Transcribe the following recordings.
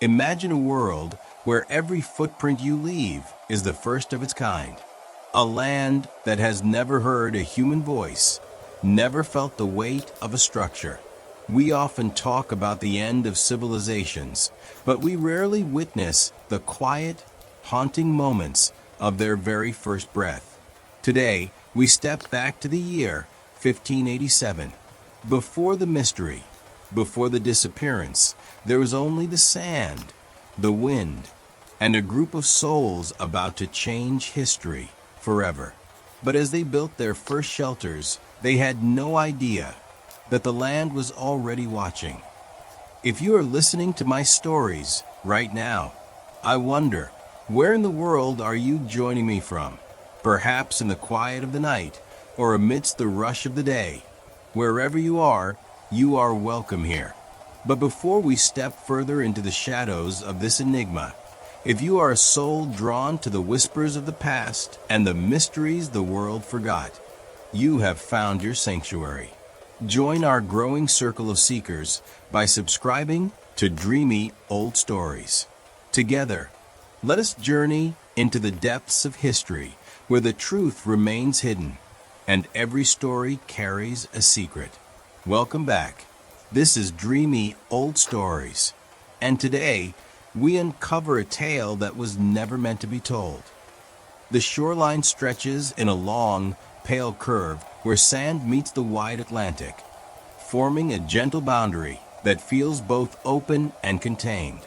Imagine a world where every footprint you leave is the first of its kind. A land that has never heard a human voice, never felt the weight of a structure. We often talk about the end of civilizations, but we rarely witness the quiet, haunting moments of their very first breath. Today, we step back to the year 1587. Before the mystery, before the disappearance, there was only the sand, the wind, and a group of souls about to change history forever. But as they built their first shelters, they had no idea that the land was already watching. If you are listening to my stories right now, I wonder, where in the world are you joining me from? Perhaps in the quiet of the night, or amidst the rush of the day. Wherever you are welcome here. But before we step further into the shadows of this enigma, if you are a soul drawn to the whispers of the past and the mysteries the world forgot, you have found your sanctuary. Join our growing circle of seekers by subscribing to Dreamy Old Stories. Together, let us journey into the depths of history where the truth remains hidden and every story carries a secret. Welcome back. This is Dreamy Old Stories, and today we uncover a tale that was never meant to be told. The shoreline stretches in a long, pale curve where sand meets the wide Atlantic, forming a gentle boundary that feels both open and contained.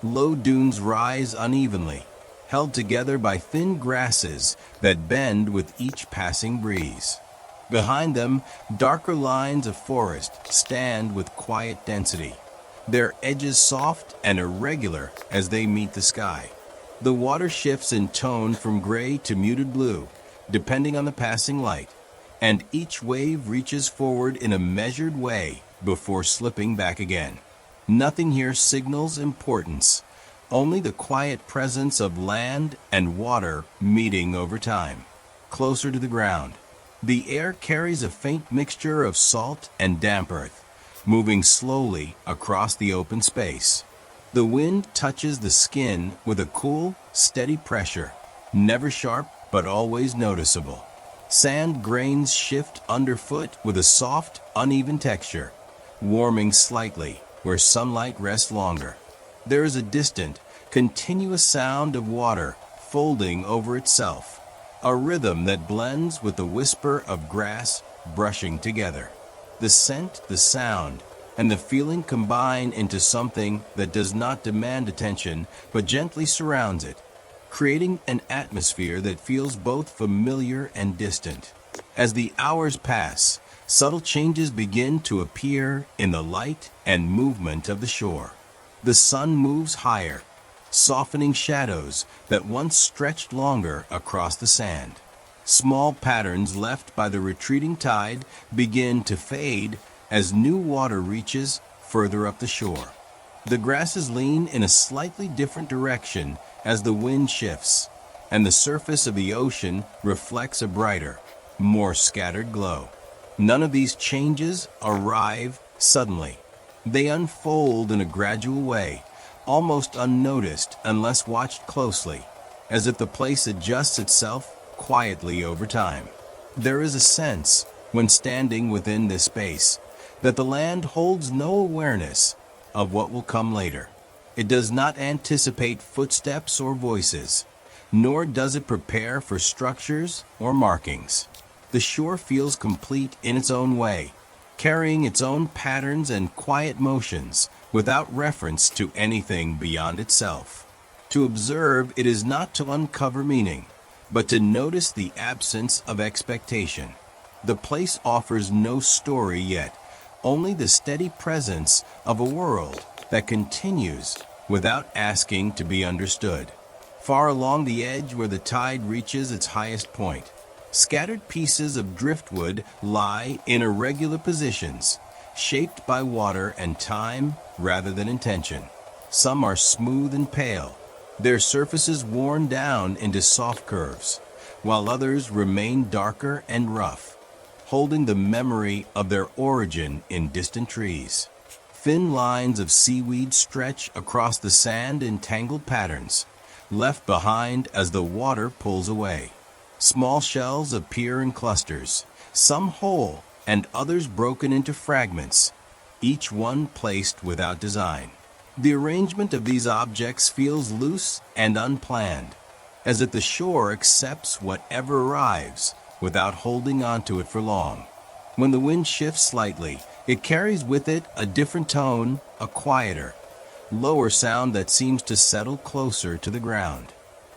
Low dunes rise unevenly, held together by thin grasses that bend with each passing breeze. Behind them, darker lines of forest stand with quiet density, their edges soft and irregular as they meet the sky. The water shifts in tone from gray to muted blue, depending on the passing light, and each wave reaches forward in a measured way before slipping back again. Nothing here signals importance, only the quiet presence of land and water meeting over time. Closer to the ground, the air carries a faint mixture of salt and damp earth, moving slowly across the open space. The wind touches the skin with a cool, steady pressure, never sharp but always noticeable. Sand grains shift underfoot with a soft, uneven texture, warming slightly where sunlight rests longer. There is a distant, continuous sound of water folding over itself, a rhythm that blends with the whisper of grass brushing together. The scent, the sound, and the feeling combine into something that does not demand attention but gently surrounds it, creating an atmosphere that feels both familiar and distant. As the hours pass, subtle changes begin to appear in the light and movement of the shore. The sun moves higher, softening shadows that once stretched longer across the sand. Small patterns left by the retreating tide begin to fade as new water reaches further up the shore. The grasses lean in a slightly different direction as the wind shifts, and the surface of the ocean reflects a brighter, more scattered glow. None of these changes arrive suddenly. They unfold in a gradual way, almost unnoticed unless watched closely, as if the place adjusts itself quietly over time. There is a sense, when standing within this space, that the land holds no awareness of what will come later. It does not anticipate footsteps or voices, nor does it prepare for structures or markings. The shore feels complete in its own way, carrying its own patterns and quiet motions, without reference to anything beyond itself. To observe it is not to uncover meaning, but to notice the absence of expectation. The place offers no story yet, only the steady presence of a world that continues without asking to be understood. Far along the edge where the tide reaches its highest point, scattered pieces of driftwood lie in irregular positions, shaped by water and time rather than intention. Some are smooth and pale, their surfaces worn down into soft curves, while others remain darker and rough, holding the memory of their origin in distant trees. Thin lines of seaweed stretch across the sand in tangled patterns, left behind as the water pulls away. Small shells appear in clusters, some whole and others broken into fragments, each one placed without design. The arrangement of these objects feels loose and unplanned, as if the shore accepts whatever arrives without holding onto it for long. When the wind shifts slightly, it carries with it a different tone, a quieter, lower sound that seems to settle closer to the ground.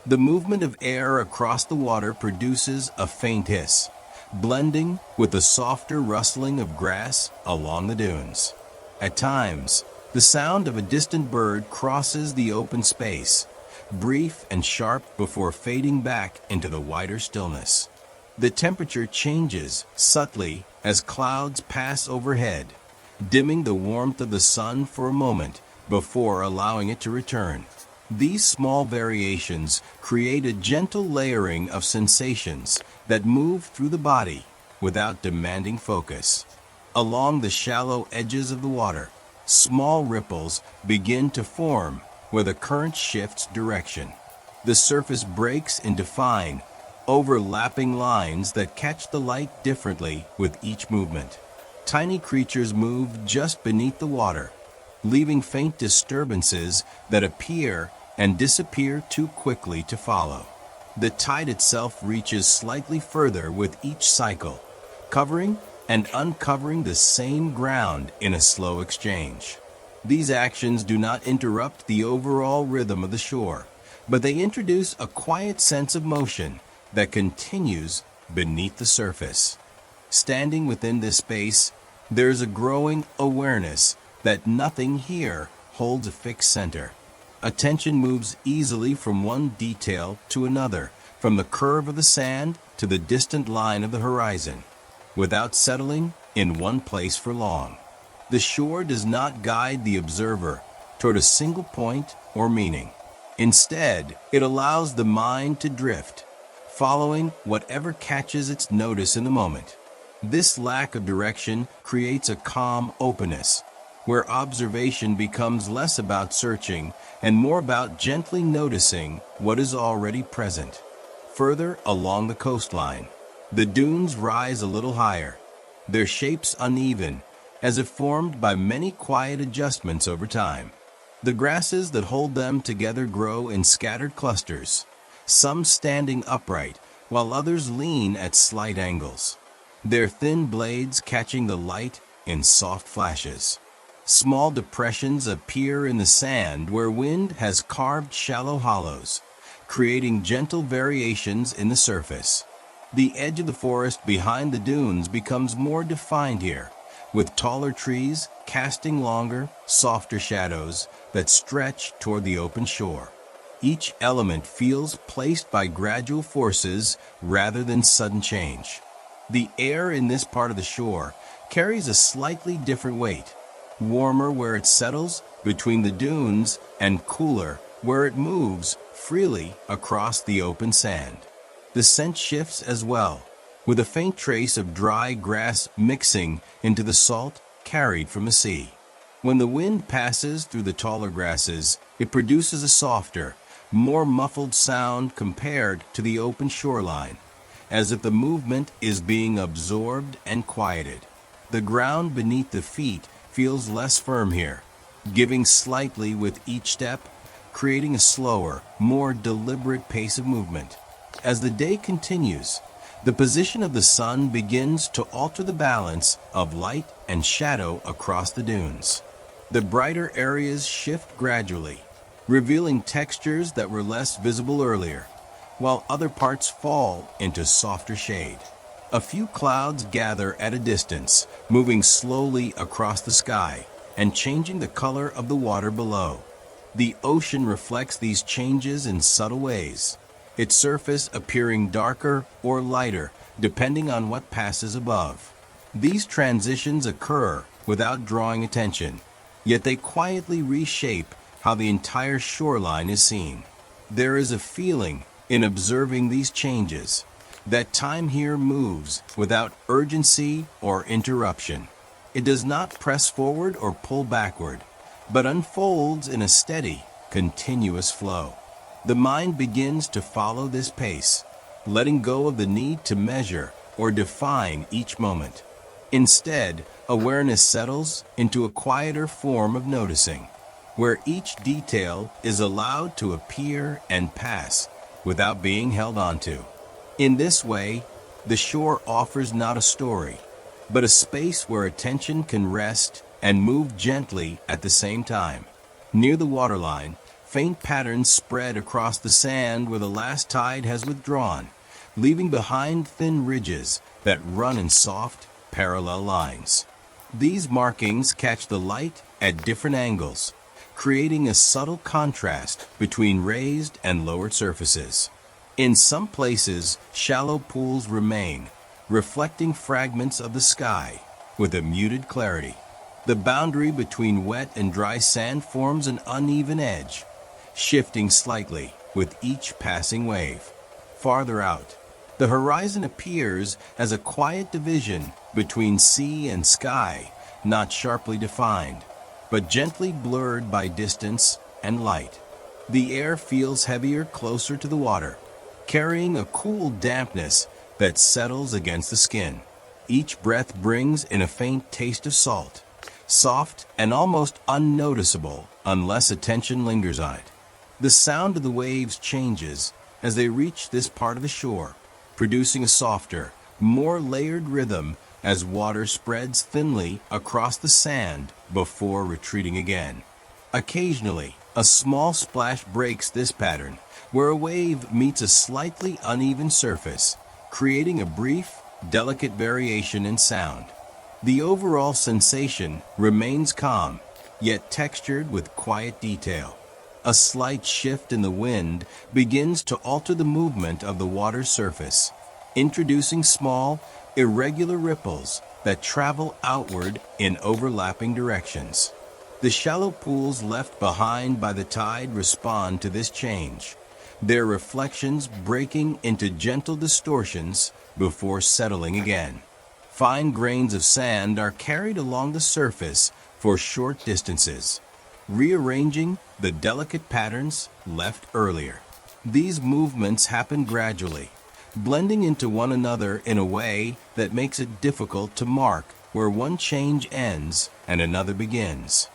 The movement of air across the water produces a faint hiss, blending with the softer rustling of grass along the dunes. At times, the sound of a distant bird crosses the open space, brief and sharp before fading back into the wider stillness. The temperature changes subtly as clouds pass overhead, dimming the warmth of the sun for a moment before allowing it to return. These small variations create a gentle layering of sensations that move through the body without demanding focus. Along the shallow edges of the water, small ripples begin to form where the current shifts direction. The surface breaks into fine, overlapping lines that catch the light differently with each movement. Tiny creatures move just beneath the water, leaving faint disturbances that appear and disappear too quickly to follow. The tide itself reaches slightly further with each cycle, covering and uncovering the same ground in a slow exchange. These actions do not interrupt the overall rhythm of the shore, but they introduce a quiet sense of motion that continues beneath the surface. Standing within this space, there is a growing awareness that nothing here holds a fixed center. Attention moves easily from one detail to another, from the curve of the sand to the distant line of the horizon, without settling in one place for long. The shore does not guide the observer toward a single point or meaning. Instead, it allows the mind to drift, following whatever catches its notice in the moment. This lack of direction creates a calm openness, where observation becomes less about searching and more about gently noticing what is already present. Further along the coastline, the dunes rise a little higher, their shapes uneven, as if formed by many quiet adjustments over time. The grasses that hold them together grow in scattered clusters, some standing upright, while others lean at slight angles, their thin blades catching the light in soft flashes. Small depressions appear in the sand where wind has carved shallow hollows, creating gentle variations in the surface. The edge of the forest behind the dunes becomes more defined here, with taller trees casting longer, softer shadows that stretch toward the open shore. Each element feels placed by gradual forces rather than sudden change. The air in this part of the shore carries a slightly different weight, warmer where it settles between the dunes and cooler where it moves freely across the open sand. The scent shifts as well, with a faint trace of dry grass mixing into the salt carried from the sea. When the wind passes through the taller grasses, it produces a softer, more muffled sound compared to the open shoreline, as if the movement is being absorbed and quieted. The ground beneath the feet feels less firm here, giving slightly with each step, creating a slower, more deliberate pace of movement. As the day continues, the position of the sun begins to alter the balance of light and shadow across the dunes. The brighter areas shift gradually, revealing textures that were less visible earlier, while other parts fall into softer shade. A few clouds gather at a distance, moving slowly across the sky and changing the color of the water below. The ocean reflects these changes in subtle ways, its surface appearing darker or lighter depending on what passes above. These transitions occur without drawing attention, yet they quietly reshape how the entire shoreline is seen. There is a feeling in observing these changes that time here moves without urgency or interruption. It does not press forward or pull backward, but unfolds in a steady, continuous flow. The mind begins to follow this pace, letting go of the need to measure or define each moment. Instead, awareness settles into a quieter form of noticing, where each detail is allowed to appear and pass without being held onto. In this way, the shore offers not a story, but a space where attention can rest and move gently at the same time. Near the waterline, faint patterns spread across the sand where the last tide has withdrawn, leaving behind thin ridges that run in soft, parallel lines. These markings catch the light at different angles, creating a subtle contrast between raised and lowered surfaces. In some places, shallow pools remain, reflecting fragments of the sky with a muted clarity. The boundary between wet and dry sand forms an uneven edge, shifting slightly with each passing wave. Farther out, the horizon appears as a quiet division between sea and sky, not sharply defined, but gently blurred by distance and light. The air feels heavier closer to the water, carrying a cool dampness that settles against the skin. Each breath brings in a faint taste of salt, soft and almost unnoticeable unless attention lingers on it. The sound of the waves changes as they reach this part of the shore, producing a softer, more layered rhythm as water spreads thinly across the sand before retreating again. Occasionally, a small splash breaks this pattern, where a wave meets a slightly uneven surface, creating a brief, delicate variation in sound. The overall sensation remains calm, yet textured with quiet detail. A slight shift in the wind begins to alter the movement of the water's surface, introducing small, irregular ripples that travel outward in overlapping directions. The shallow pools left behind by the tide respond to this change, their reflections breaking into gentle distortions before settling again. Fine grains of sand are carried along the surface for short distances, rearranging the delicate patterns left earlier. These movements happen gradually, blending into one another in a way that makes it difficult to mark where one change ends and another begins.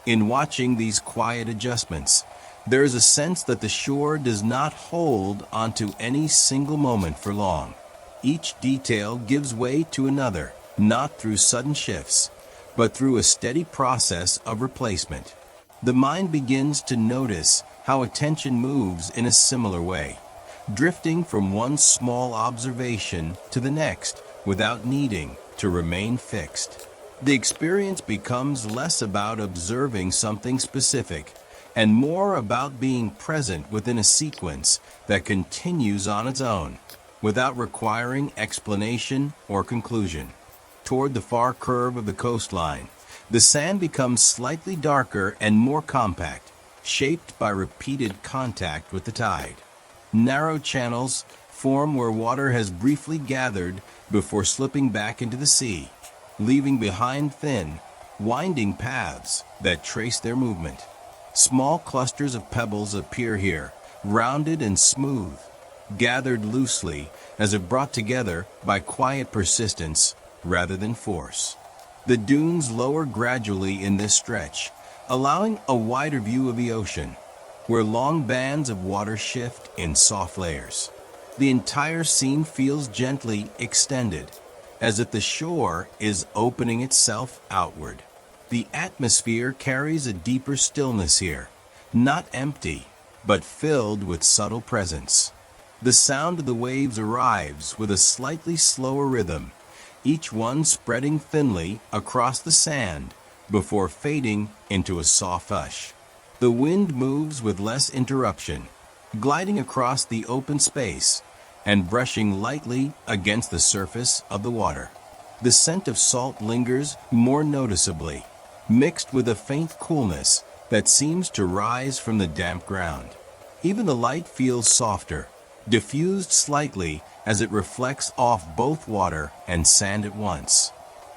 In watching these quiet adjustments, there is a sense that the shore does not hold onto any single moment for long. Each detail gives way to another, not through sudden shifts, but through a steady process of replacement. The mind begins to notice how attention moves in a similar way, drifting from one small observation to the next without needing to remain fixed. The experience becomes less about observing something specific and more about being present within a sequence that continues on its own, without requiring explanation or conclusion. Toward the far curve of the coastline, the sand becomes slightly darker and more compact, shaped by repeated contact with the tide. Narrow channels form where water has briefly gathered before slipping back into the sea, leaving behind thin, winding paths that trace their movement. Small clusters of pebbles appear here, rounded and smooth, gathered loosely as if brought together by quiet persistence rather than force. The dunes lower gradually in this stretch, allowing a wider view of the ocean, where long bands of water shift in soft layers. The entire scene feels gently extended, as if the shore is opening itself outward. The atmosphere carries a deeper stillness here, not empty, but filled with subtle presence. The sound of the waves arrives with a slightly slower rhythm, each one spreading thinly across the sand before fading into a soft hush. The wind moves with less interruption, gliding across the open space and brushing lightly against the surface of the water. The scent of salt lingers more noticeably, mixed with a faint coolness that seems to rise from the damp ground. Even the light feels softer, diffused slightly as it reflects off both water and sand at once.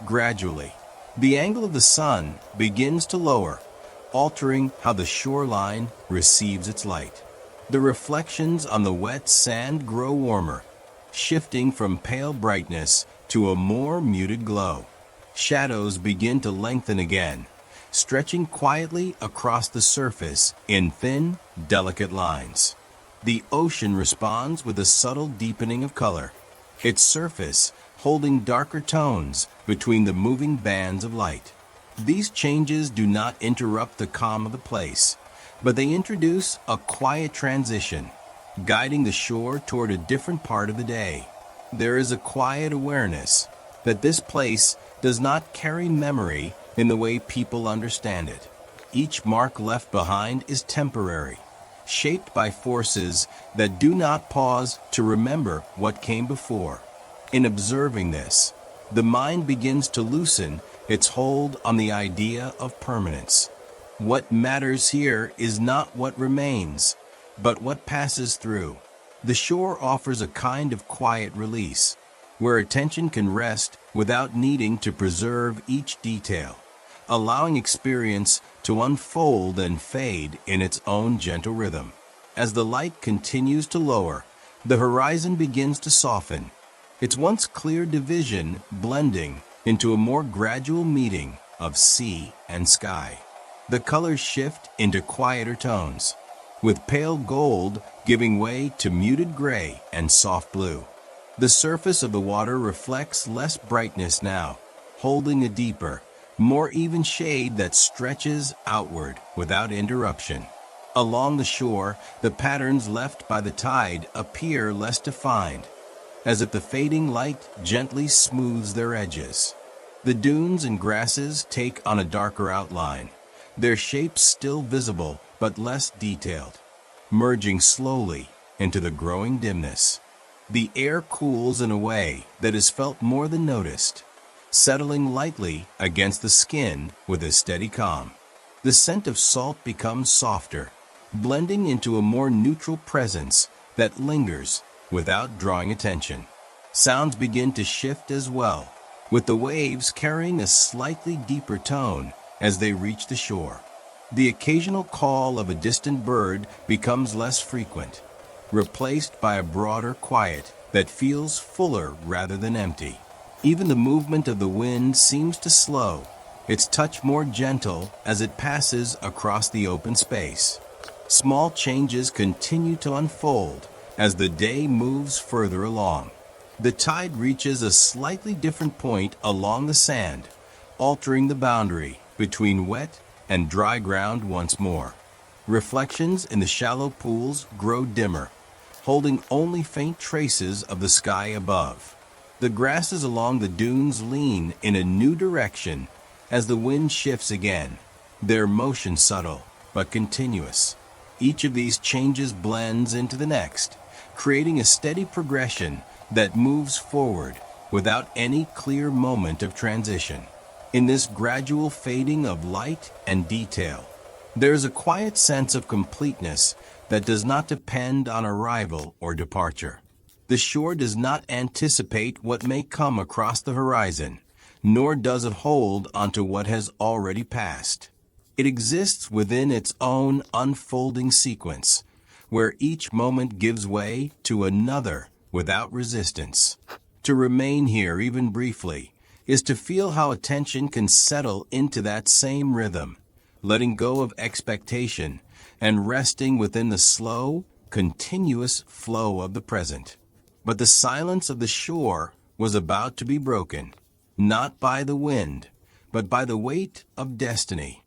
Gradually, The angle of the sun begins to lower, altering how the shoreline receives its light. The reflections on the wet sand grow warmer, shifting from pale brightness to a more muted glow. Shadows begin to lengthen again, stretching quietly across the surface in thin, delicate lines. The ocean responds with a subtle deepening of color, its surface holding darker tones between the moving bands of light. These changes do not interrupt the calm of the place, but they introduce a quiet transition, guiding the shore toward a different part of the day. There is a quiet awareness that this place does not carry memory in the way people understand it. Each mark left behind is temporary, shaped by forces that do not pause to remember what came before. In observing this, the mind begins to loosen its hold on the idea of permanence. What matters here is not what remains, but what passes through. The shore offers a kind of quiet release, where attention can rest without needing to preserve each detail, allowing experience to unfold and fade in its own gentle rhythm. As the light continues to lower, the horizon begins to soften, its once clear division blending into a more gradual meeting of sea and sky. The colors shift into quieter tones, with pale gold giving way to muted gray and soft blue. The surface of the water reflects less brightness now, holding a deeper, more even shade that stretches outward without interruption. Along the shore, the patterns left by the tide appear less defined, as if the fading light gently smooths their edges. The dunes and grasses take on a darker outline, their shapes still visible but less detailed, merging slowly into the growing dimness. The air cools in a way that is felt more than noticed, settling lightly against the skin with a steady calm. The scent of salt becomes softer, blending into a more neutral presence that lingers without drawing attention. Sounds begin to shift as well, with the waves carrying a slightly deeper tone as they reach the shore. The occasional call of a distant bird becomes less frequent, replaced by a broader quiet that feels fuller rather than empty. Even the movement of the wind seems to slow, its touch more gentle as it passes across the open space. Small changes continue to unfold as the day moves further along. The tide reaches a slightly different point along the sand, altering the boundary between wet and dry ground once more. Reflections in the shallow pools grow dimmer, holding only faint traces of the sky above. The grasses along the dunes lean in a new direction as the wind shifts again, their motion subtle but continuous. Each of these changes blends into the next, creating a steady progression that moves forward without any clear moment of transition. In this gradual fading of light and detail, there is a quiet sense of completeness that does not depend on arrival or departure. The shore does not anticipate what may come across the horizon, nor does it hold onto what has already passed. It exists within its own unfolding sequence, where each moment gives way to another without resistance. To remain here even briefly is to feel how attention can settle into that same rhythm, letting go of expectation and resting within the slow, continuous flow of the present. But the silence of the shore was about to be broken, not by the wind, but by the weight of destiny.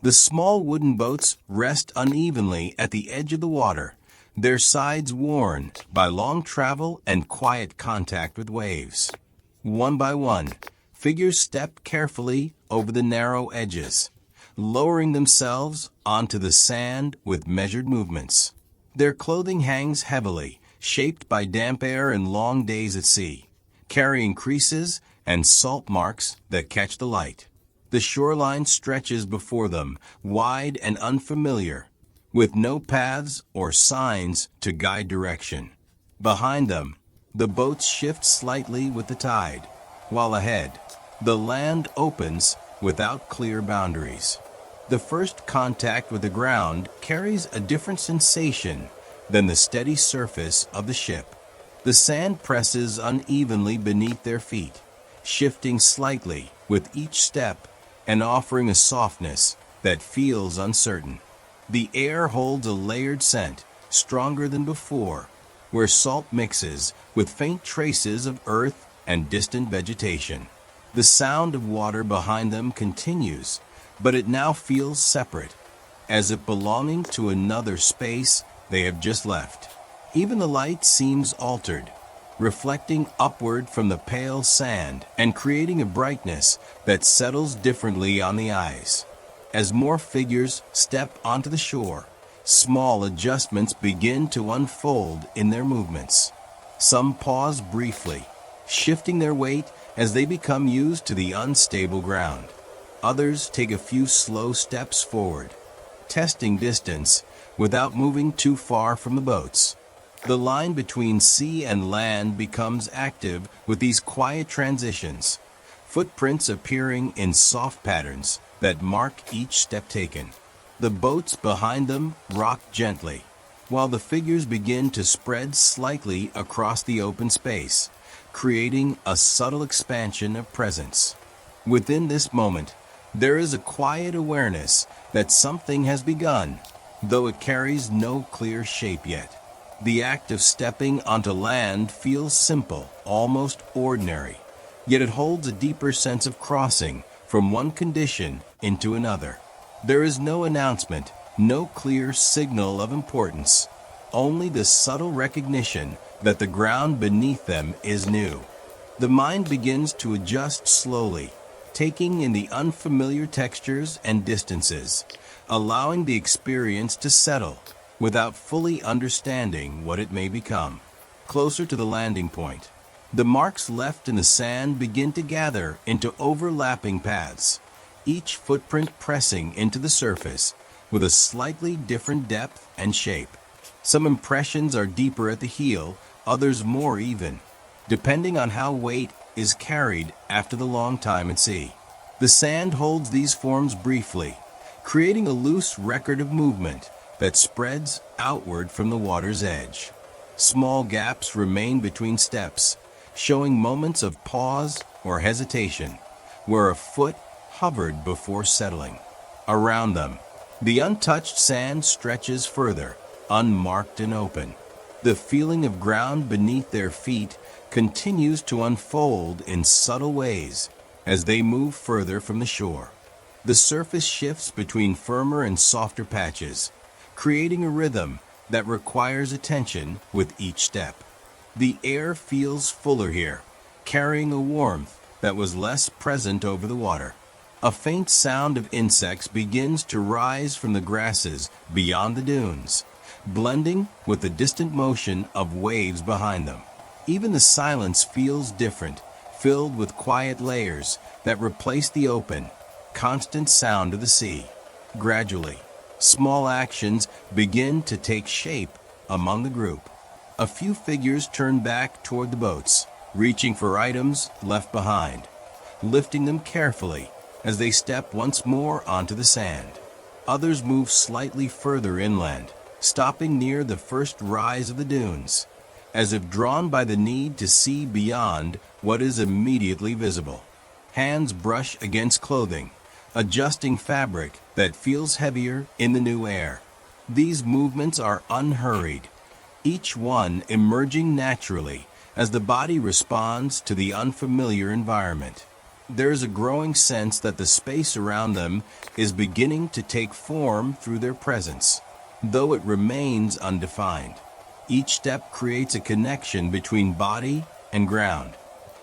The small wooden boats rest unevenly at the edge of the water, their sides worn by long travel and quiet contact with waves. One by one, figures step carefully over the narrow edges, lowering themselves onto the sand with measured movements. Their clothing hangs heavily, shaped by damp air and long days at sea, carrying creases and salt marks that catch the light. The shoreline stretches before them, wide and unfamiliar, with no paths or signs to guide direction. Behind them, the boats shift slightly with the tide, while ahead, The land opens without clear boundaries. The first contact with the ground carries a different sensation than the steady surface of the ship. The sand presses unevenly beneath their feet, shifting slightly with each step and offering a softness that feels uncertain. The air holds a layered scent, stronger than before, where salt mixes with faint traces of earth and distant vegetation. The sound of water behind them continues, but it now feels separate, as if belonging to another space they have just left. Even the light seems altered, reflecting upward from the pale sand and creating a brightness that settles differently on the eyes. As more figures step onto the shore, small adjustments begin to unfold in their movements. Some pause briefly, shifting their weight as they become used to the unstable ground. Others take a few slow steps forward, testing distance without moving too far from the boats. The line between sea and land becomes active with these quiet transitions, footprints appearing in soft patterns that mark each step taken. The boats behind them rock gently, while the figures begin to spread slightly across the open space, creating a subtle expansion of presence. Within this moment, there is a quiet awareness that something has begun, though it carries no clear shape yet. The act of stepping onto land feels simple, almost ordinary, yet it holds a deeper sense of crossing from one condition into another. There is no announcement, no clear signal of importance, only the subtle recognition that the ground beneath them is new. The mind begins to adjust slowly, taking in the unfamiliar textures and distances, allowing the experience to settle without fully understanding what it may become. Closer to the landing point, the marks left in the sand begin to gather into overlapping paths, each footprint pressing into the surface with a slightly different depth and shape. Some impressions are deeper at the heel, others more even, depending on how weight is carried after the long time at sea. The sand holds these forms briefly, creating a loose record of movement that spreads outward from the water's edge. Small gaps remain between steps, showing moments of pause or hesitation, where a foot hovered before settling. Around them, the untouched sand stretches further, unmarked and open. The feeling of ground beneath their feet continues to unfold in subtle ways as they move further from the shore. The surface shifts between firmer and softer patches, creating a rhythm that requires attention with each step. The air feels fuller here, carrying a warmth that was less present over the water. A faint sound of insects begins to rise from the grasses beyond the dunes, blending with the distant motion of waves behind them. Even the silence feels different, filled with quiet layers that replace the open, constant sound of the sea. Gradually, small actions begin to take shape among the group. A few figures turn back toward the boats, reaching for items left behind, lifting them carefully as they step once more onto the sand. Others move slightly further inland, stopping near the first rise of the dunes, as if drawn by the need to see beyond what is immediately visible. Hands brush against clothing, adjusting fabric that feels heavier in the new air. These movements are unhurried, each one emerging naturally as the body responds to the unfamiliar environment. There is a growing sense that the space around them is beginning to take form through their presence, though it remains undefined. Each step creates a connection between body and ground,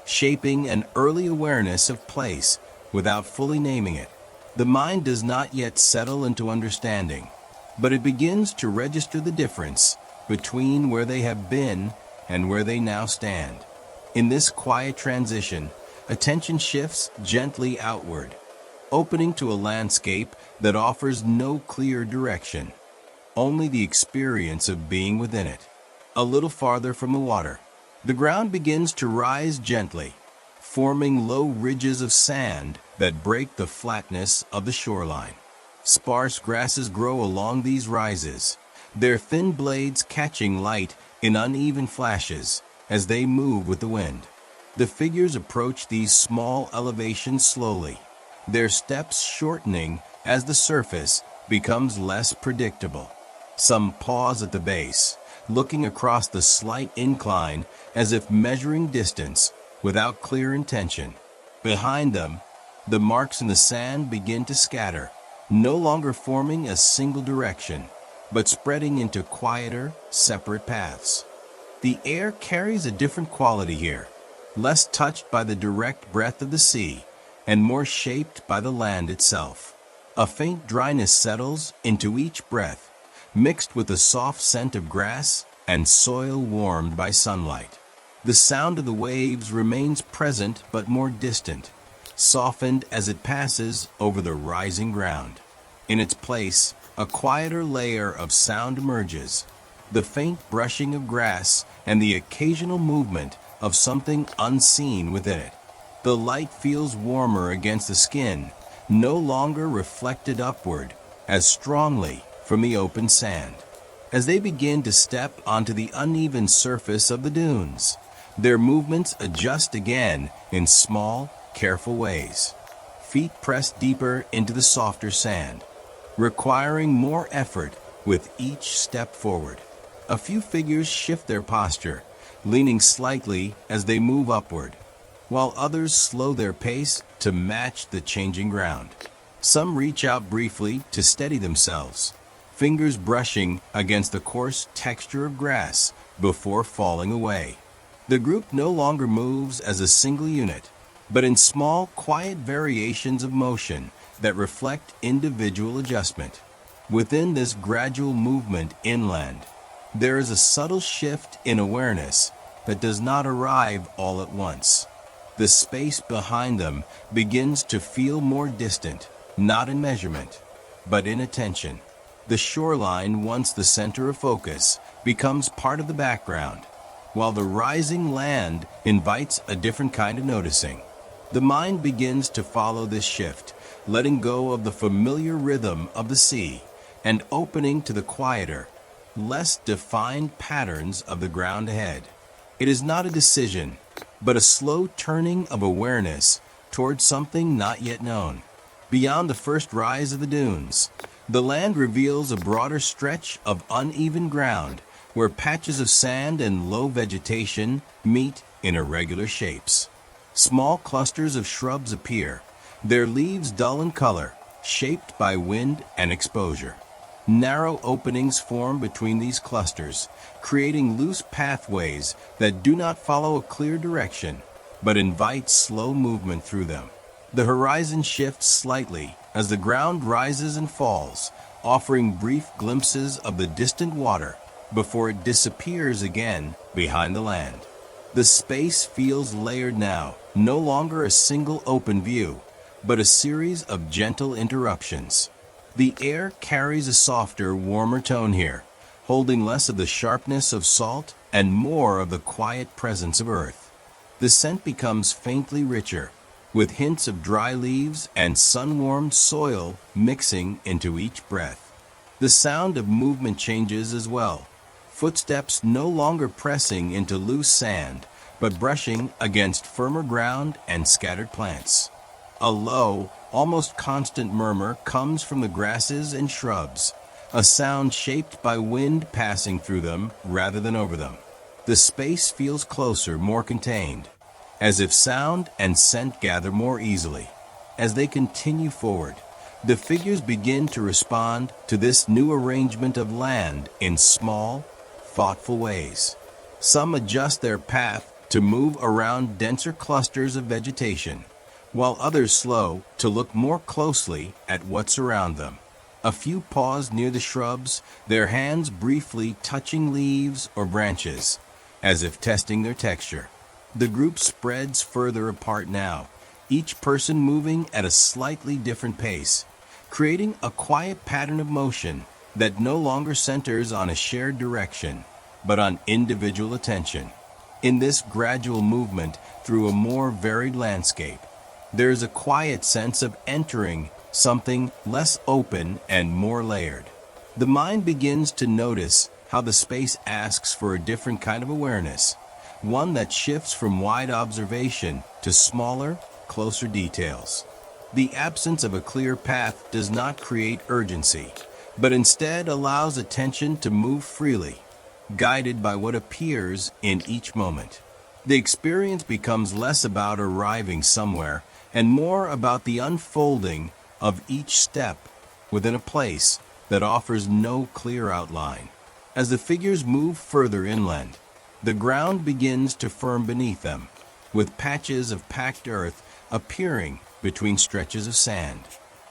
shaping an early awareness of place without fully naming it. The mind does not yet settle into understanding, but it begins to register the difference between where they have been and where they now stand. In this quiet transition, attention shifts gently outward, opening to a landscape that offers no clear direction, only the experience of being within it. A little farther from the water, the ground begins to rise gently, forming low ridges of sand that break the flatness of the shoreline. Sparse grasses grow along these rises, their thin blades catching light in uneven flashes as they move with the wind. The figures approach these small elevations slowly, their steps shortening as the surface becomes less predictable. Some pause at the base, looking across the slight incline as if measuring distance without clear intention. Behind them, the marks in the sand begin to scatter, no longer forming a single direction, but spreading into quieter, separate paths. The air carries a different quality here, less touched by the direct breath of the sea and more shaped by the land itself. A faint dryness settles into each breath, mixed with the soft scent of grass and soil warmed by sunlight. The sound of the waves remains present but more distant, softened as it passes over the rising ground. In its place, a quieter layer of sound emerges, the faint brushing of grass and the occasional movement of something unseen within it. The light feels warmer against the skin, no longer reflected upward as strongly from the open sand. As they begin to step onto the uneven surface of the dunes, their movements adjust again in small, careful ways. Feet press deeper into the softer sand, requiring more effort with each step forward. A few figures shift their posture, leaning slightly as they move upward, while others slow their pace to match the changing ground. Some reach out briefly to steady themselves, fingers brushing against the coarse texture of grass before falling away. The group no longer moves as a single unit, but in small, quiet variations of motion that reflect individual adjustment. Within this gradual movement inland, there is a subtle shift in awareness that does not arrive all at once. The space behind them begins to feel more distant, not in measurement, but in attention. The shoreline, once the center of focus, becomes part of the background, while the rising land invites a different kind of noticing. The mind begins to follow this shift, letting go of the familiar rhythm of the sea and opening to the quieter, less defined patterns of the ground ahead. It is not a decision, but a slow turning of awareness towards something not yet known. Beyond the first rise of the dunes, the land reveals a broader stretch of uneven ground where patches of sand and low vegetation meet in irregular shapes. Small clusters of shrubs appear, their leaves dull in color, shaped by wind and exposure. Narrow openings form between these clusters, creating loose pathways that do not follow a clear direction, but invite slow movement through them. The horizon shifts slightly as the ground rises and falls, offering brief glimpses of the distant water before it disappears again behind the land. The space feels layered now, no longer a single open view, but a series of gentle interruptions. The air carries a softer, warmer tone here, holding less of the sharpness of salt and more of the quiet presence of earth. The scent becomes faintly richer, with hints of dry leaves and sun-warmed soil mixing into each breath. The sound of movement changes as well, footsteps no longer pressing into loose sand, but brushing against firmer ground and scattered plants. A low, almost constant murmur comes from the grasses and shrubs, a sound shaped by wind passing through them rather than over them. The space feels closer, more contained, as if sound and scent gather more easily. As they continue forward, the figures begin to respond to this new arrangement of land in small, thoughtful ways. Some adjust their path to move around denser clusters of vegetation, while others slow to look more closely at what's around them. A few pause near the shrubs, their hands briefly touching leaves or branches, as if testing their texture. The group spreads further apart now, each person moving at a slightly different pace, creating a quiet pattern of motion that no longer centers on a shared direction, but on individual attention. In this gradual movement through a more varied landscape, there is a quiet sense of entering something less open and more layered. The mind begins to notice how the space asks for a different kind of awareness, one that shifts from wide observation to smaller, closer details. The absence of a clear path does not create urgency, but instead allows attention to move freely, guided by what appears in each moment. The experience becomes less about arriving somewhere and more about the unfolding of each step within a place that offers no clear outline. As the figures move further inland, the ground begins to firm beneath them, with patches of packed earth appearing between stretches of sand.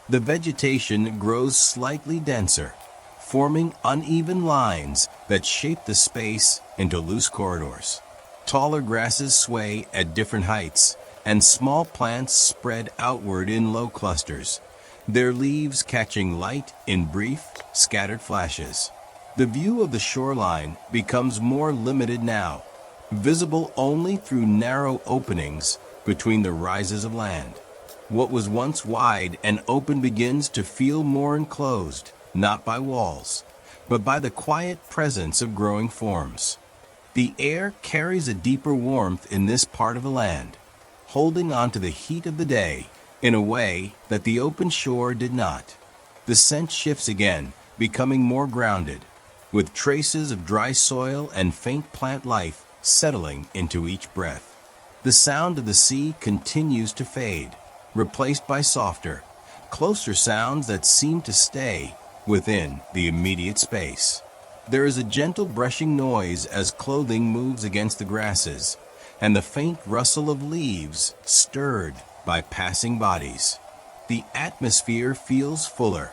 The vegetation grows slightly denser, forming uneven lines that shape the space into loose corridors. Taller grasses sway at different heights, and small plants spread outward in low clusters, their leaves catching light in brief, scattered flashes. The view of the shoreline becomes more limited now, visible only through narrow openings between the rises of land. What was once wide and open begins to feel more enclosed, not by walls, but by the quiet presence of growing forms. The air carries a deeper warmth in this part of the land, holding on to the heat of the day in a way that the open shore did not. The scent shifts again, becoming more grounded, with traces of dry soil and faint plant life settling into each breath. The sound of the sea continues to fade, replaced by softer, closer sounds that seem to stay within the immediate space. There is a gentle brushing noise as clothing moves against the grasses, and the faint rustle of leaves stirred by passing bodies. The atmosphere feels fuller,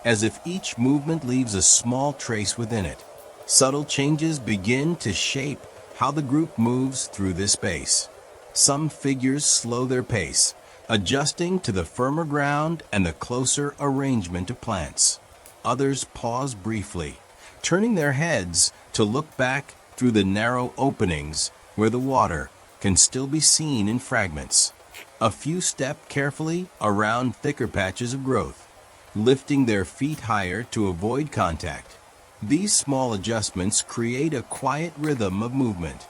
as if each movement leaves a small trace within it. Subtle changes begin to shape how the group moves through this space. Some figures slow their pace, adjusting to the firmer ground and the closer arrangement of plants. Others pause briefly, turning their heads to look back through the narrow openings where the water can still be seen in fragments. A few step carefully around thicker patches of growth, lifting their feet higher to avoid contact. These small adjustments create a quiet rhythm of movement,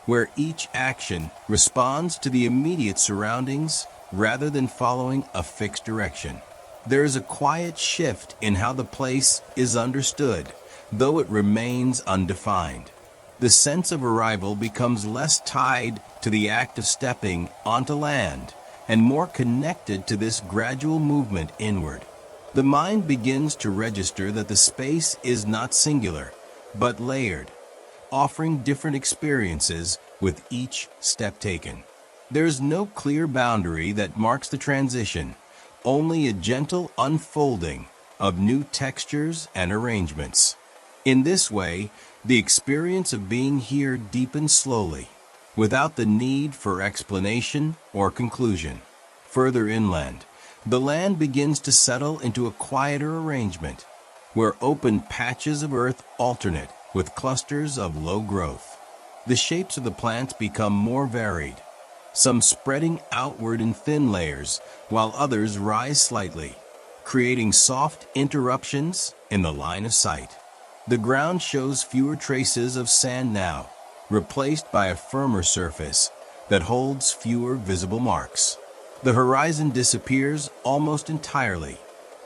where each action responds to the immediate surroundings rather than following a fixed direction. There is a quiet shift in how the place is understood, though it remains undefined. The sense of arrival becomes less tied to the act of stepping onto land and more connected to this gradual movement inward. The mind begins to register that the space is not singular, but layered, offering different experiences with each step taken. There is no clear boundary that marks the transition, only a gentle unfolding of new textures and arrangements. In this way, the experience of being here deepens slowly, without the need for explanation or conclusion. Further inland, the land begins to settle into a quieter arrangement, where open patches of earth alternate with clusters of low growth. The shapes of the plants become more varied, some spreading outward in thin layers, while others rise slightly, creating soft interruptions in the line of sight. The ground shows fewer traces of sand now, replaced by a firmer surface that holds fewer visible marks. The horizon disappears almost entirely,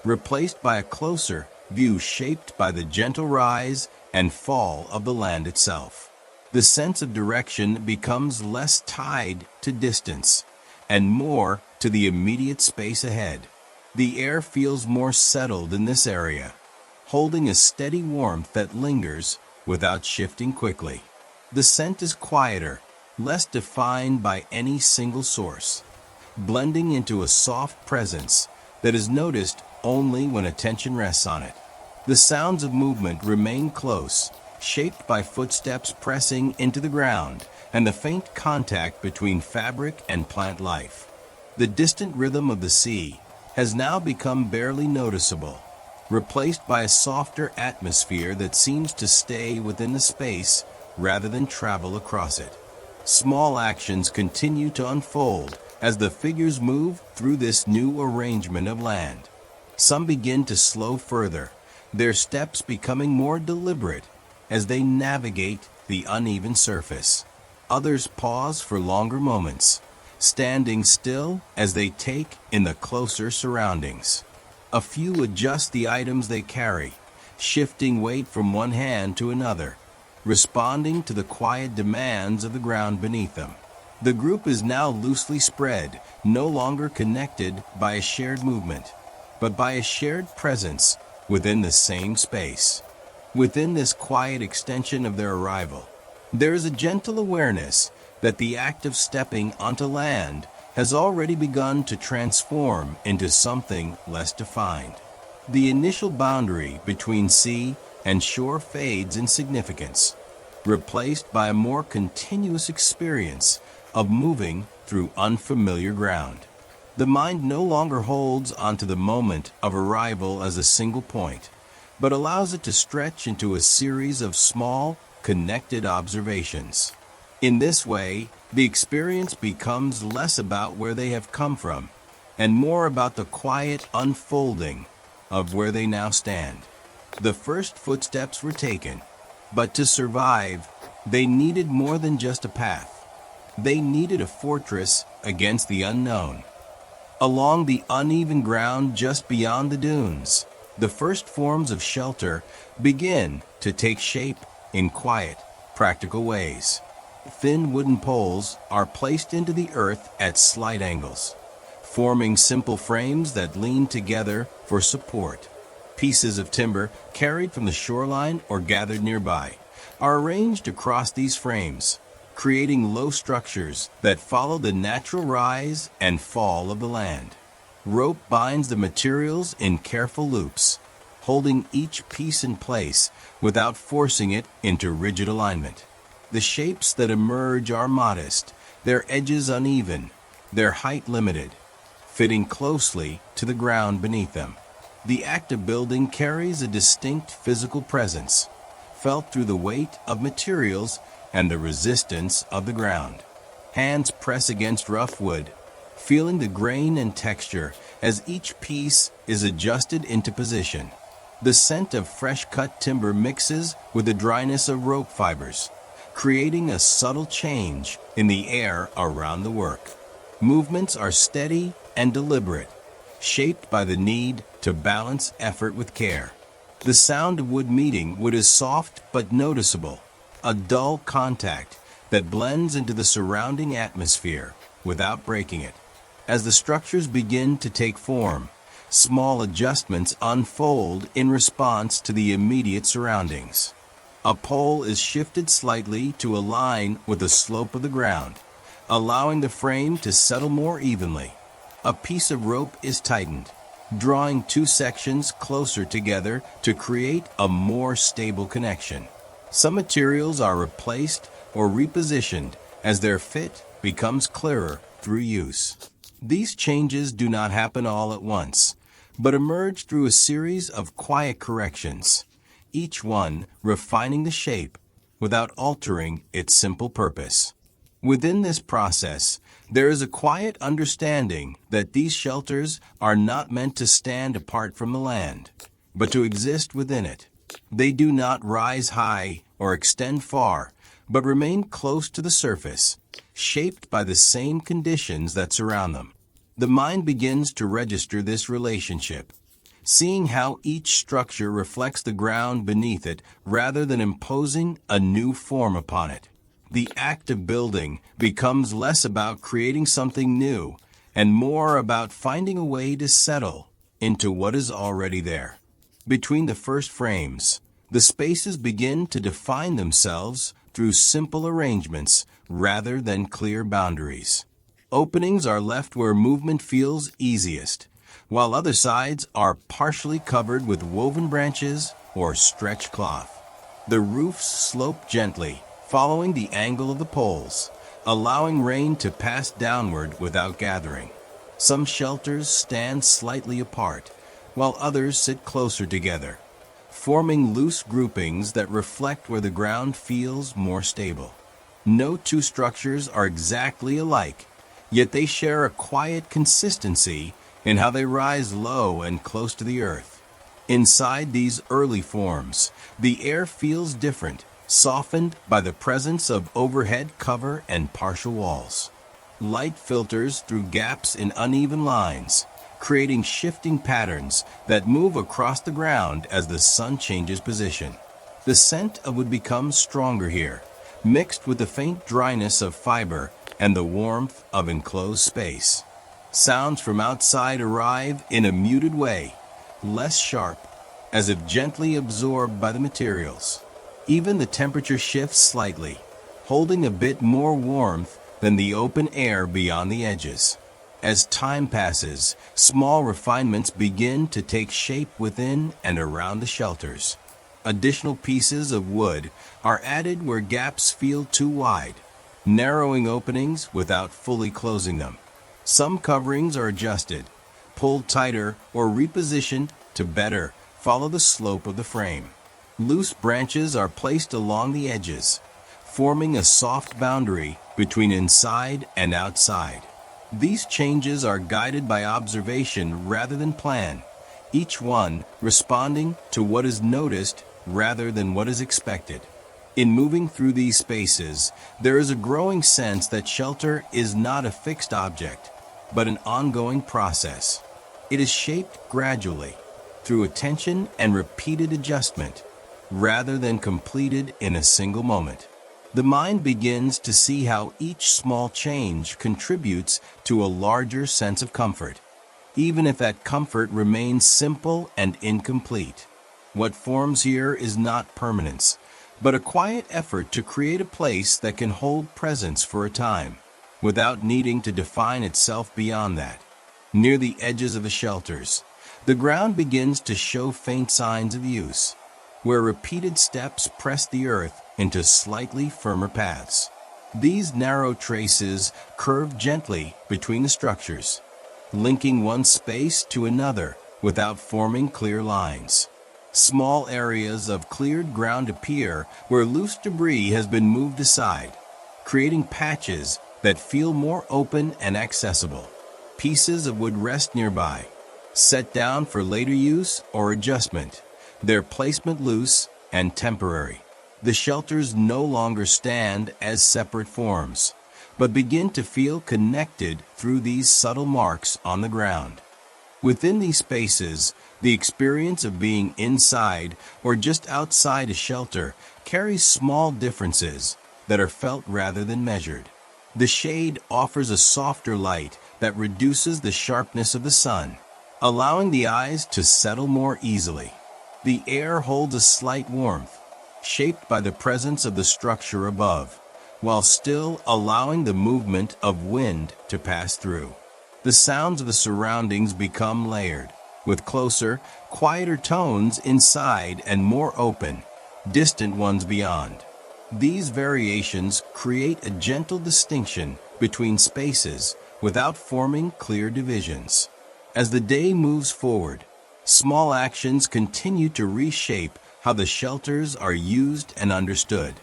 replaced by a closer view shaped by the gentle rise and fall of the land itself. The sense of direction becomes less tied to distance and more to the immediate space ahead. The air feels more settled in this area, holding a steady warmth that lingers without shifting quickly. The scent is quieter, less defined by any single source, blending into a soft presence that is noticed only when attention rests on it. The sounds of movement remain close, shaped by footsteps pressing into the ground and the faint contact between fabric and plant life. The distant rhythm of the sea has now become barely noticeable, replaced by a softer atmosphere that seems to stay within the space rather than travel across it. Small actions continue to unfold as the figures move through this new arrangement of land. Some begin to slow further, their steps becoming more deliberate as they navigate the uneven surface. Others pause for longer moments, standing still as they take in the closer surroundings. A few adjust the items they carry, shifting weight from one hand to another, responding to the quiet demands of the ground beneath them. The group is now loosely spread, no longer connected by a shared movement, but by a shared presence within the same space. Within this quiet extension of their arrival, there is a gentle awareness that the act of stepping onto land has already begun to transform into something less defined. The initial boundary between sea and shore fades in significance, replaced by a more continuous experience of moving through unfamiliar ground. The mind no longer holds onto the moment of arrival as a single point, but allows it to stretch into a series of small, connected observations. In this way, the experience becomes less about where they have come from, and more about the quiet unfolding of where they now stand. The first footsteps were taken, but to survive, they needed more than just a path. They needed a fortress against the unknown. Along the uneven ground just beyond the dunes, the first forms of shelter begin to take shape in quiet, practical ways. Thin wooden poles are placed into the earth at slight angles, forming simple frames that lean together for support. Pieces of timber carried from the shoreline or gathered nearby are arranged across these frames, creating low structures that follow the natural rise and fall of the land. Rope binds the materials in careful loops, holding each piece in place without forcing it into rigid alignment. The shapes that emerge are modest, their edges uneven, their height limited, fitting closely to the ground beneath them. The act of building carries a distinct physical presence, felt through the weight of materials and the resistance of the ground. Hands press against rough wood, feeling the grain and texture as each piece is adjusted into position. The scent of fresh-cut timber mixes with the dryness of rope fibers, creating a subtle change in the air around the work. Movements are steady and deliberate, shaped by the need to balance effort with care. The sound of wood meeting wood is soft but noticeable, a dull contact that blends into the surrounding atmosphere without breaking it. As the structures begin to take form, small adjustments unfold in response to the immediate surroundings. A pole is shifted slightly to align with the slope of the ground, allowing the frame to settle more evenly. A piece of rope is tightened, drawing two sections closer together to create a more stable connection. Some materials are replaced or repositioned as their fit becomes clearer through use. These changes do not happen all at once, but emerge through a series of quiet corrections, each one refining the shape without altering its simple purpose. Within this process, there is a quiet understanding that these shelters are not meant to stand apart from the land, but to exist within it. They do not rise high or extend far, but remain close to the surface, shaped by the same conditions that surround them. The mind begins to register this relationship, seeing how each structure reflects the ground beneath it rather than imposing a new form upon it. The act of building becomes less about creating something new and more about finding a way to settle into what is already there. Between the first frames, the spaces begin to define themselves through simple arrangements rather than clear boundaries. Openings are left where movement feels easiest, while other sides are partially covered with woven branches or stretched cloth. The roofs slope gently, following the angle of the poles, allowing rain to pass downward without gathering. Some shelters stand slightly apart, while others sit closer together, forming loose groupings that reflect where the ground feels more stable. No two structures are exactly alike, yet they share a quiet consistency in how they rise low and close to the earth. Inside these early forms, the air feels different, softened by the presence of overhead cover and partial walls. Light filters through gaps in uneven lines, creating shifting patterns that move across the ground as the sun changes position. The scent of wood becomes stronger here, mixed with the faint dryness of fiber and the warmth of enclosed space. Sounds from outside arrive in a muted way, less sharp, as if gently absorbed by the materials. Even the temperature shifts slightly, holding a bit more warmth than the open air beyond the edges. As time passes, small refinements begin to take shape within and around the shelters. Additional pieces of wood are added where gaps feel too wide, narrowing openings without fully closing them. Some coverings are adjusted, pulled tighter, or repositioned to better follow the slope of the frame. Loose branches are placed along the edges, forming a soft boundary between inside and outside. These changes are guided by observation rather than plan, each one responding to what is noticed rather than what is expected. In moving through these spaces, there is a growing sense that shelter is not a fixed object, but an ongoing process. It is shaped gradually, through attention and repeated adjustment, rather than completed in a single moment. The mind begins to see how each small change contributes to a larger sense of comfort, even if that comfort remains simple and incomplete. What forms here is not permanence, but a quiet effort to create a place that can hold presence for a time, without needing to define itself beyond that. Near the edges of the shelters, the ground begins to show faint signs of use, where repeated steps press the earth into slightly firmer paths. These narrow traces curve gently between the structures, linking one space to another without forming clear lines. Small areas of cleared ground appear where loose debris has been moved aside, creating patches that feel more open and accessible. Pieces of wood rest nearby, set down for later use or adjustment, their placement loose and temporary. The shelters no longer stand as separate forms, but begin to feel connected through these subtle marks on the ground. Within these spaces, the experience of being inside or just outside a shelter carries small differences that are felt rather than measured. The shade offers a softer light that reduces the sharpness of the sun, allowing the eyes to settle more easily. The air holds a slight warmth, shaped by the presence of the structure above, while still allowing the movement of wind to pass through. The sounds of the surroundings become layered, with closer, quieter tones inside and more open, distant ones beyond. These variations create a gentle distinction between spaces without forming clear divisions. As the day moves forward, small actions continue to reshape how the shelters are used and understood.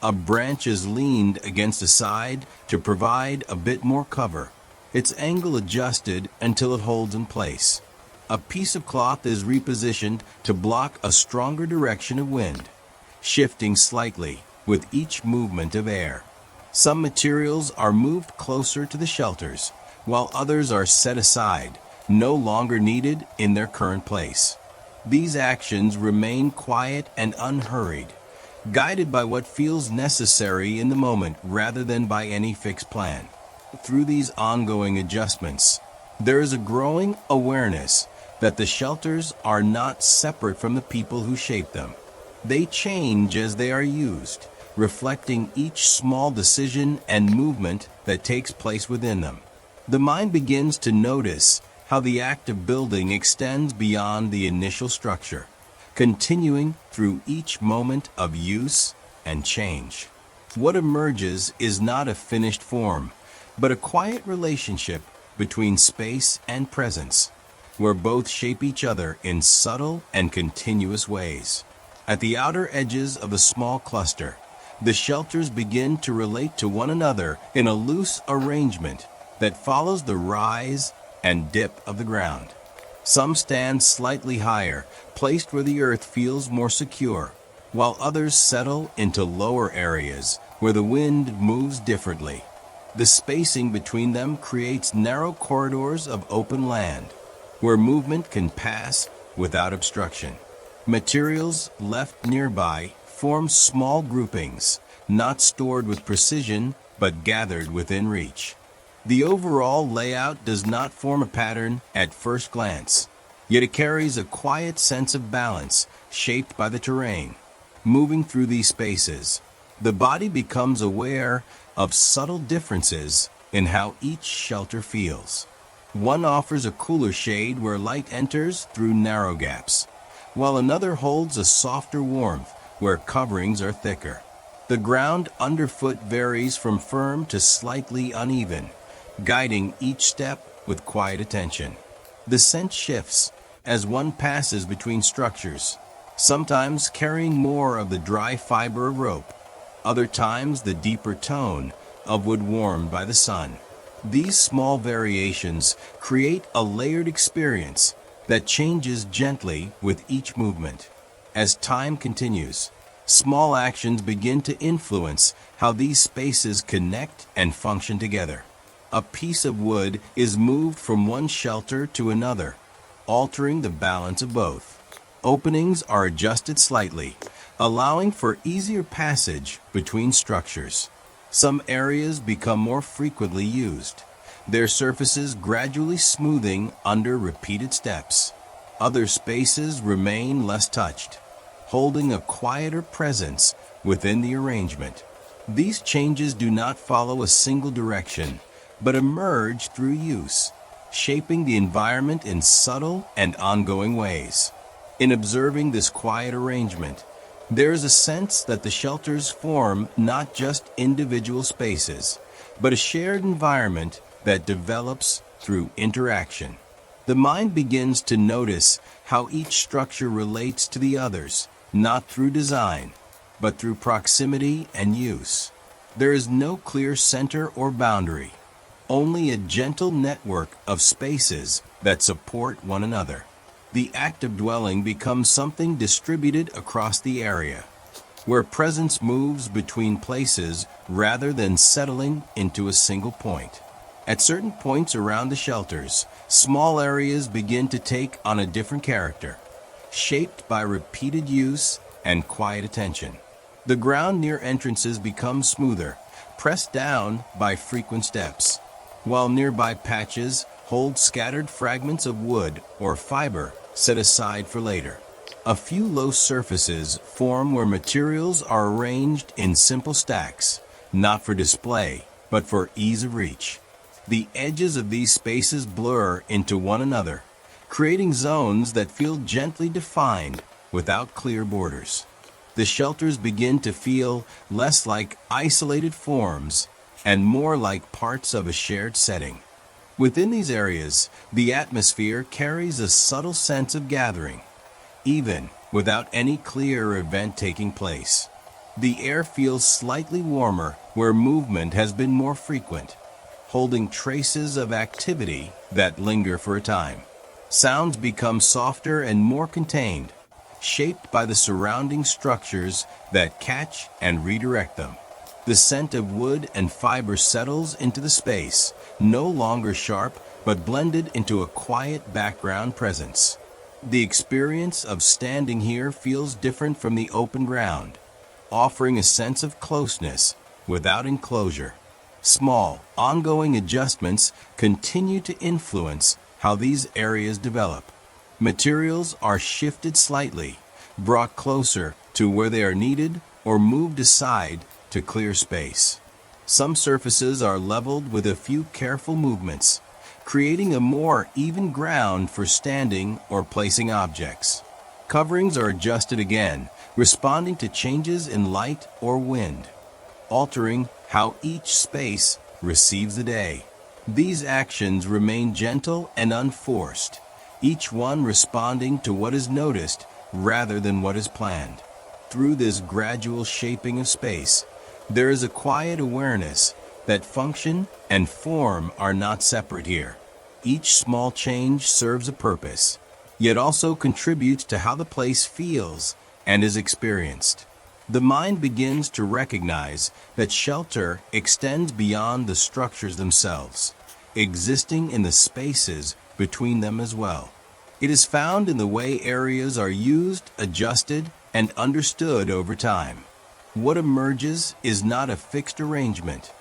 A branch is leaned against a side to provide a bit more cover, its angle adjusted until it holds in place. A piece of cloth is repositioned to block a stronger direction of wind, shifting slightly with each movement of air. Some materials are moved closer to the shelters, while others are set aside, no longer needed in their current place. These actions remain quiet and unhurried, guided by what feels necessary in the moment rather than by any fixed plan. Through these ongoing adjustments, there is a growing awareness that the shelters are not separate from the people who shape them. They change as they are used, reflecting each small decision and movement that takes place within them. The mind begins to notice how the act of building extends beyond the initial structure, continuing through each moment of use and change. What emerges is not a finished form, but a quiet relationship between space and presence, where both shape each other in subtle and continuous ways. At the outer edges of the small cluster, The shelters begin to relate to one another in a loose arrangement that follows the rise and dip of the ground. Some stand slightly higher, placed where the earth feels more secure, while others settle into lower areas where the wind moves differently. The spacing between them creates narrow corridors of open land, where movement can pass without obstruction. Materials left nearby form small groupings, not stored with precision, but gathered within reach. The overall layout does not form a pattern at first glance, yet it carries a quiet sense of balance shaped by the terrain. Moving through these spaces, the body becomes aware of subtle differences in how each shelter feels. One offers a cooler shade where light enters through narrow gaps, while another holds a softer warmth where coverings are thicker. The ground underfoot varies from firm to slightly uneven, guiding each step with quiet attention. The scent shifts as one passes between structures, sometimes carrying more of the dry fiber of rope, other times the deeper tone of wood warmed by the sun. These small variations create a layered experience that changes gently with each movement. As time continues, small actions begin to influence how these spaces connect and function together. A piece of wood is moved from one shelter to another, altering the balance of both. Openings are adjusted slightly, allowing for easier passage between structures. Some areas become more frequently used, their surfaces gradually smoothing under repeated steps. Other spaces remain less touched, holding a quieter presence within the arrangement. These changes do not follow a single direction, but emerge through use, shaping the environment in subtle and ongoing ways. In observing this quiet arrangement, there is a sense that the shelters form not just individual spaces, but a shared environment that develops through interaction. The mind begins to notice how each structure relates to the others, not through design, but through proximity and use. There is no clear center or boundary, only a gentle network of spaces that support one another. The act of dwelling becomes something distributed across the area, where presence moves between places rather than settling into a single point. At certain points around the shelters, small areas begin to take on a different character, shaped by repeated use and quiet attention. The ground near entrances becomes smoother, pressed down by frequent steps, while nearby patches hold scattered fragments of wood or fiber set aside for later. A few low surfaces form where materials are arranged in simple stacks, not for display, but for ease of reach. The edges of these spaces blur into one another, creating zones that feel gently defined without clear borders. The shelters begin to feel less like isolated forms and more like parts of a shared setting. Within these areas, the atmosphere carries a subtle sense of gathering, even without any clear event taking place. The air feels slightly warmer where movement has been more frequent, holding traces of activity that linger for a time. Sounds become softer and more contained, shaped by the surrounding structures that catch and redirect them. The scent of wood and fiber settles into the space, no longer sharp, but blended into a quiet background presence. The experience of standing here feels different from the open ground, offering a sense of closeness without enclosure. Small, ongoing adjustments continue to influence how these areas develop. Materials are shifted slightly, brought closer to where they are needed, or moved aside to clear space. Some surfaces are leveled with a few careful movements, creating a more even ground for standing or placing objects. Coverings are adjusted again, responding to changes in light or wind, altering how each space receives the day. These actions remain gentle and unforced, each one responding to what is noticed rather than what is planned. through this gradual shaping of space, there is a quiet awareness that function and form are not separate here. Each small change serves a purpose, yet also contributes to how the place feels and is experienced. The mind begins to recognize that shelter extends beyond the structures themselves, existing in the spaces between them as well. It is found in the way areas are used, adjusted, and understood over time. What emerges is not a fixed arrangement,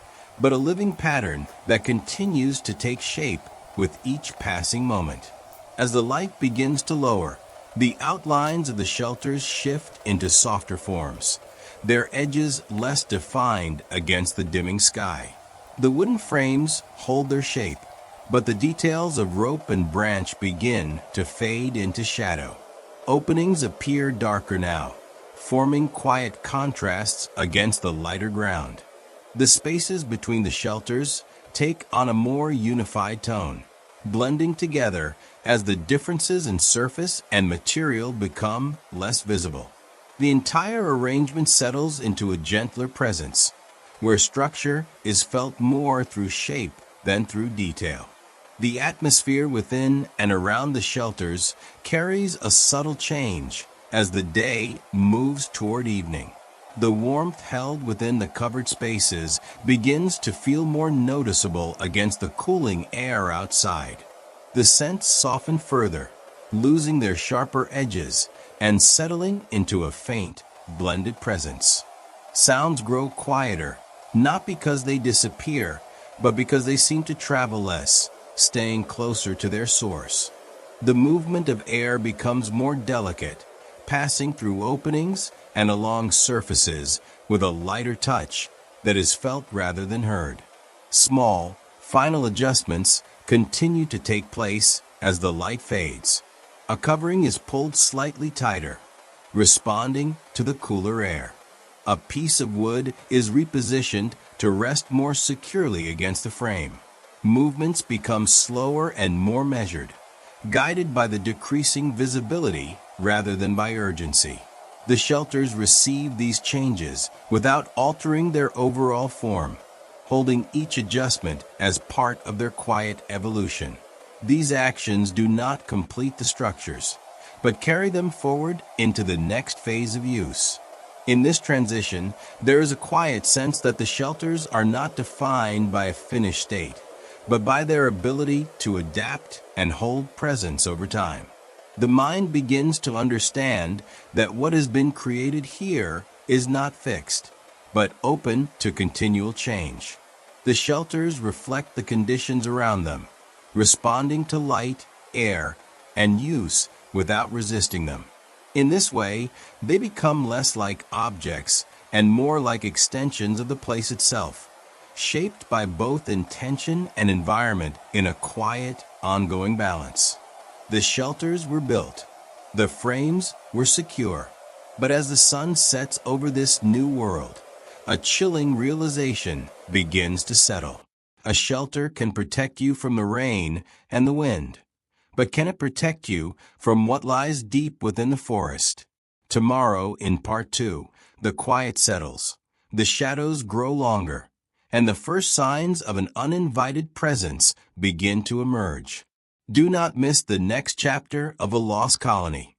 but a living pattern that continues to take shape with each passing moment. As the light begins to lower, the outlines of the shelters shift into softer forms, their edges less defined against the dimming sky. The wooden frames hold their shape, but the details of rope and branch begin to fade into shadow. Openings appear darker now, forming quiet contrasts against the lighter ground. The spaces between the shelters take on a more unified tone, blending together as the differences in surface and material become less visible. The entire arrangement settles into a gentler presence, where structure is felt more through shape than through detail. The atmosphere within and around the shelters carries a subtle change as the day moves toward evening. The warmth held within the covered spaces begins to feel more noticeable against the cooling air outside. The scents soften further, losing their sharper edges and settling into a faint, blended presence. Sounds grow quieter, not because they disappear, but because they seem to travel less, staying closer to their source. The movement of air becomes more delicate, passing through openings and along surfaces with a lighter touch that is felt rather than heard. Small, final adjustments continue to take place as the light fades. A covering is pulled slightly tighter, responding to the cooler air. A piece of wood is repositioned to rest more securely against the frame. Movements become slower and more measured, guided by the decreasing visibility rather than by urgency. The shelters receive these changes without altering their overall form, holding each adjustment as part of their quiet evolution. These actions do not complete the structures, but carry them forward into the next phase of use. In this transition, there is a quiet sense that the shelters are not defined by a finished state, but by their ability to adapt and hold presence over time. The mind begins to understand that what has been created here is not fixed, but open to continual change. The shelters reflect the conditions around them, responding to light, air, and use without resisting them. In this way, they become less like objects and more like extensions of the place itself, shaped by both intention and environment in a quiet, ongoing balance. The shelters were built, the frames were secure, but as the sun sets over this new world, a chilling realization begins to settle. A shelter can protect you from the rain and the wind, but can it protect you from what lies deep within the forest? Tomorrow, in Part 2, the quiet settles, the shadows grow longer, and the first signs of an uninvited presence begin to emerge. Do not miss the next chapter of A Lost Colony.